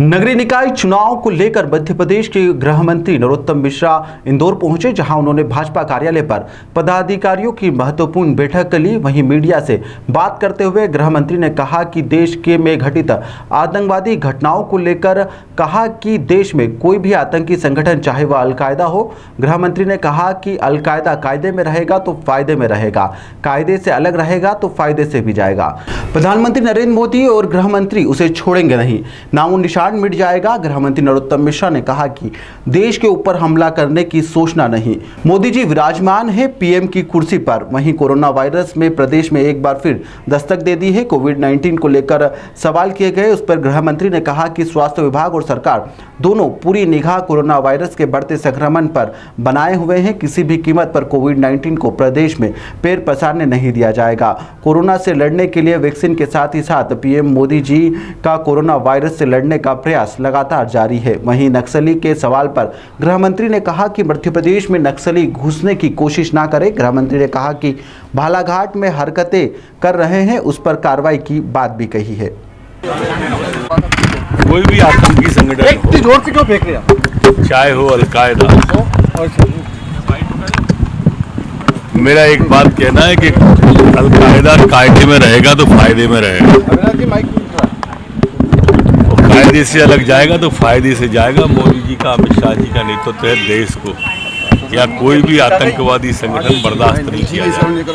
नगरीय निकाय चुनाव को लेकर मध्य प्रदेश के गृह मंत्री नरोत्तम मिश्रा इंदौर पहुंचे, जहां उन्होंने भाजपा कार्यालय पर पदाधिकारियों की महत्वपूर्ण बैठक ली। वहीं मीडिया से बात करते हुए गृह मंत्री ने कहा कि देश के में घटित आतंकवादी घटनाओं को लेकर कहा कि देश में कोई भी आतंकी संगठन चाहे वह अलकायदा हो, गृह मंत्री ने कहा कि अलकायदा कायदे में रहेगा तो फायदे में रहेगा, कायदे से अलग रहेगा तो फायदे से भी जाएगा। प्रधानमंत्री नरेंद्र मोदी और गृह मंत्री उसे छोड़ेंगे नहीं, नामो निशान मिट जाएगा। गृह मंत्री नरोत्तम मिश्रा ने कहा कि देश के ऊपर हमला करने की सोचना नहीं। मोदी जी विराजमान है पीएम की कुर्सी पर। वहीं कोरोना वायरस में प्रदेश में एक बार फिर दस्तक दे दी है। कोविड-19 को लेकर सवाल किए गए, उस पर गृह मंत्री ने कहा कि स्वास्थ्य विभाग और सरकार दोनों पूरी निगाह कोरोना वायरस के बढ़ते संक्रमण पर बनाए हुए हैं। किसी भी कीमत पर कोविड-19 को प्रदेश में पैर पसारने नहीं दिया जाएगा। कोरोना से लड़ने के लिए वैक्सीन के साथ ही साथ पीएम मोदी जी का कोरोना वायरस से लड़ने का प्रयास लगातार जारी है। वहीं नक्सली के सवाल पर गृह मंत्री ने कहा कि मध्य प्रदेश में नक्सली घुसने की कोशिश ना करे। गृह मंत्री ने कहा कि बालाघाट में हरकतें कर रहे हैं, उस पर कार्रवाई की बात भी कही है। कोई भी आतंकी संगठन हो, चाहे हो अलकायदा, मेरा एक बात कहना है कि अलकायदा कायदे में रहेगा तो फायदे में रहेगा, कायदे से अलग जाएगा तो फायदे से जाएगा। मोदी जी का, अमित शाह जी का नेतृत्व है, देश को या कोई भी आतंकवादी संगठन बर्दाश्त नहीं किया जाएगा।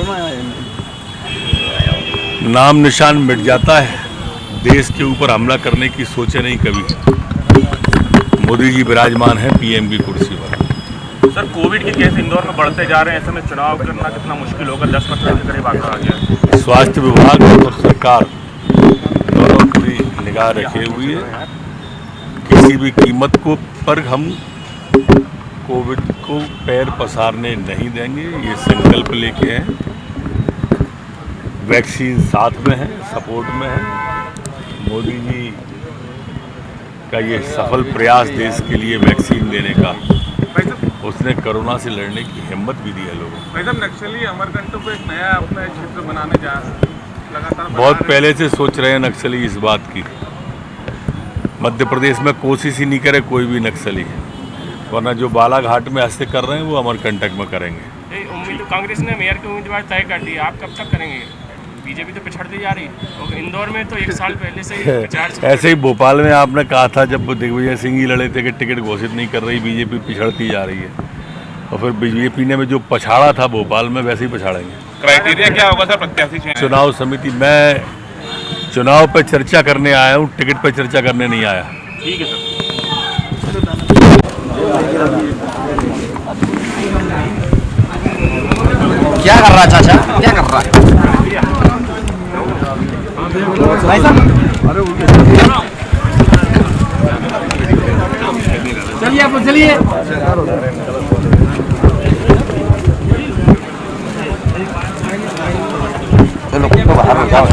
नाम निशान मिट जाता है, देश के ऊपर हमला करने की सोचे नहीं कभी। मोदी जी विराजमान है पीएम की कुर्सी पर। सर, कोविड के केस इंदौर में बढ़ते जा रहे हैं, ऐसे में चुनाव करना कितना मुश्किल होगा? 10% के करीब आंकड़ा आ गया। स्वास्थ्य विभाग और सरकार दोनों पूरी निगाह रखे हुई है। किसी भी कीमत को पर हम कोविड को पैर पसारने नहीं देंगे, ये संकल्प लेके हैं। वैक्सीन साथ में है, सपोर्ट में है। मोदी जी का ये सफल प्रयास देश के लिए वैक्सीन देने का, उसने कोरोना से लड़ने की हिम्मत भी दी है लोगों को। नक्सली अमरकंटक को एक नया अपना क्षेत्र बनाने जा लगातार बहुत पहले से सोच रहे हैं नक्सली इस बात की। मध्य प्रदेश में कोशिश ही नहीं करे कोई भी नक्सली, वरना जो बालाघाट में हस्ते कर रहे हैं वो अमरकंटक में करेंगे। उम्मीद कांग्रेस ने मेयर के उम्मीदवार तय कर दिए, आप कब तक करेंगे? बीजेपी तो पिछड़ती जा रही है, और इंदौर में तो 1 साल पहले से ही ऐसे ही भोपाल में आपने कहा था जब दिग्विजय सिंह ही लड़े थे कि टिकट घोषित नहीं कर रही, बीजेपी पिछड़ती जा रही है, और फिर बीजेपी ने में जो पछाड़ा था भोपाल में वैसे ही पछाड़ेंगे। क्राइटेरिया क्या होगा सर प्रत्याशी? चुनाव समिति, मैं चुनाव पर चर्चा करने आया हूँ, टिकट पर चर्चा करने नहीं आया। ठीक है सर। क्या कर रहा है चाचा, क्या कर रहा है भाई साहब? चलिए आप चलिए। चलो बाहर हो जाओ।